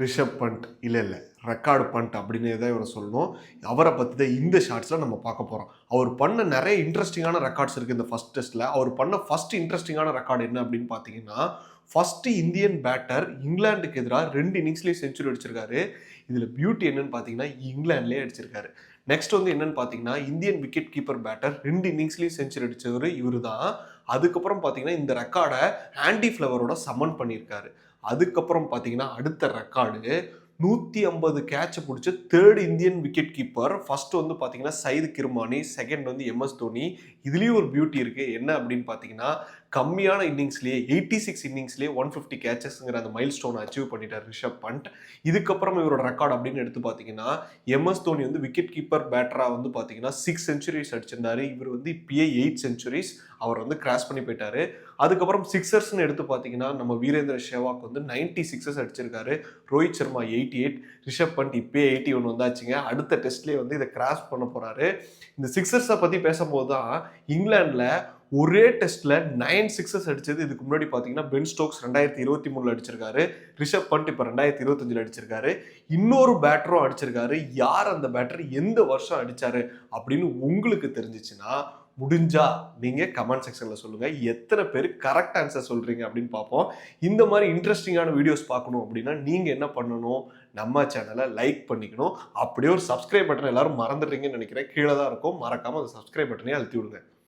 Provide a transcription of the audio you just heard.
ரிஷப் பண்ட் இல்ல record fund அப்படின்னு தான் இவரை சொல்லணும். அவரை பத்தி தான் இந்த ஷார்ட்ஸ்ல நம்ம பார்க்க போறோம். அவர் பண்ண நிறைய இன்ட்ரெஸ்டிங்கான ரெக்கார்ட்ஸ் இருக்கு இந்த ஃபர்ஸ்ட் டெஸ்ட்ல. அவர் பண்ண ஃபர்ஸ்ட் இன்ட்ரெஸ்டிங்கான ரெக்கார்டு என்ன அப்படின்னு பார்த்தீங்கன்னா, ஃபர்ஸ்ட் இந்தியன் பேட்டர் இங்கிலாந்துக்கு எதிராக 2 இன்னிங்ஸ்லயும் செஞ்சுரி அடிச்சிருக்காரு. இதுல பியூட்டி என்னன்னு பார்த்தீங்கன்னா, இங்கிலாந்துலயே அடிச்சிருக்காரு. நெக்ஸ்ட் வந்து என்னன்னு பார்த்தீங்கன்னா, இந்தியன் விக்கெட் கீப்பர் பேட்டர் 2 இன்னிங்ஸ்லயும் செஞ்சுரி அடிச்சவர் இவரு தான். அதுக்கப்புறம் பார்த்தீங்கன்னா, இந்த ரெக்கார்டை ஆண்டி ஃப்ளவரோட சமன் பண்ணியிருக்காரு. அதுக்கப்புறம் பார்த்தீங்கன்னா, அடுத்த ரெக்கார்டு 150 கேட்ச புடிச்ச 3rd Indian wicket keeper. First வந்து பார்த்தீங்கன்னா சயீத் கிர்மானி, செகண்ட் வந்து எம்.எஸ். தோனி. இதுலயும் ஒரு பியூட்டி இருக்கு. என்ன அப்படின்னு பார்த்தீங்கன்னா, கம்மியான இன்னிங்ஸ்லயே 86 இன்னிங்ஸ்லயே 150 கேச்சஸ்ங்கிற அந்த மைல் ஸ்டோன் அச்சீவ் பண்ணிட்டார் ரிஷப் பண்ட். இதுக்கப்புறம் இவரோட ரெக்கார்ட் அப்படின்னு எடுத்து பார்த்தீங்கன்னா, எம்.எஸ். தோனி வந்து விக்கெட் கீப்பர் பேட்டரா வந்து பார்த்தீங்கன்னா 6 செஞ்சுரிஸ் அடிச்சிருந்தாரு. இவர் வந்து இப்பயே 8 செஞ்சுரிஸ் அவர் வந்து கிராஸ் பண்ணி போயிட்டாரு. அதுக்கப்புறம் சிக்ஸர்ஸ்னு எடுத்து பார்த்தீங்கன்னா, நம்ம வீரேந்திர சேவாக் வந்து 90 சிக்ஸர்ஸ் அடிச்சிருக்காரு. ரோஹித் சர்மா 88, ரிஷப் பண்ட் இப்பயே 81 வந்தாச்சுங்க. அடுத்த டெஸ்ட்லேயே வந்து இதை கிராஸ் பண்ண போறாரு. இந்த சிக்ஸர்ஸை பத்தி பேசும்போது தான் இங்கிலாந்துல ஒரே டெஸ்ட்ல 9 சிக்ஸர்ஸ் அடிச்சது இதுக்கு முன்னாடி பாத்தீங்கன்னா பென் ஸ்டோக்ஸ் 2023 அடிச்சிருக்காரு. ரிஷப் பண்ட் இப்ப 2025 அடிச்சிருக்காரு. இன்னொரு பேட்டரும் அடிச்சிருக்காரு. யார் அந்த பேட்டர் எந்த வருஷம் அடிச்சாரு அப்படின்னு உங்களுக்கு தெரிஞ்சிச்சுன்னா முடிஞ்சா நீங்க கமெண்ட் செக்ஷன்ல சொல்லுங்க. எத்தனை பேர் கரெக்ட் ஆன்சர் சொல்றீங்க அப்படின்னு பார்ப்போம். இந்த மாதிரி இன்ட்ரெஸ்டிங்கான வீடியோஸ் பார்க்கணும் அப்படின்னா நீங்க என்ன பண்ணணும்? நம்ம சேனலை லைக் பண்ணிக்கணும். அப்படியே ஒரு சப்ஸ்கிரைப் பட்டன் எல்லாரும் மறந்துடுறீங்கன்னு நினைக்கிறேன். கீழே தான் இருக்கும். மறக்காம அந்த சப்ஸ்கிரைப் பட்டனையும் அழுத்தி விடுங்க.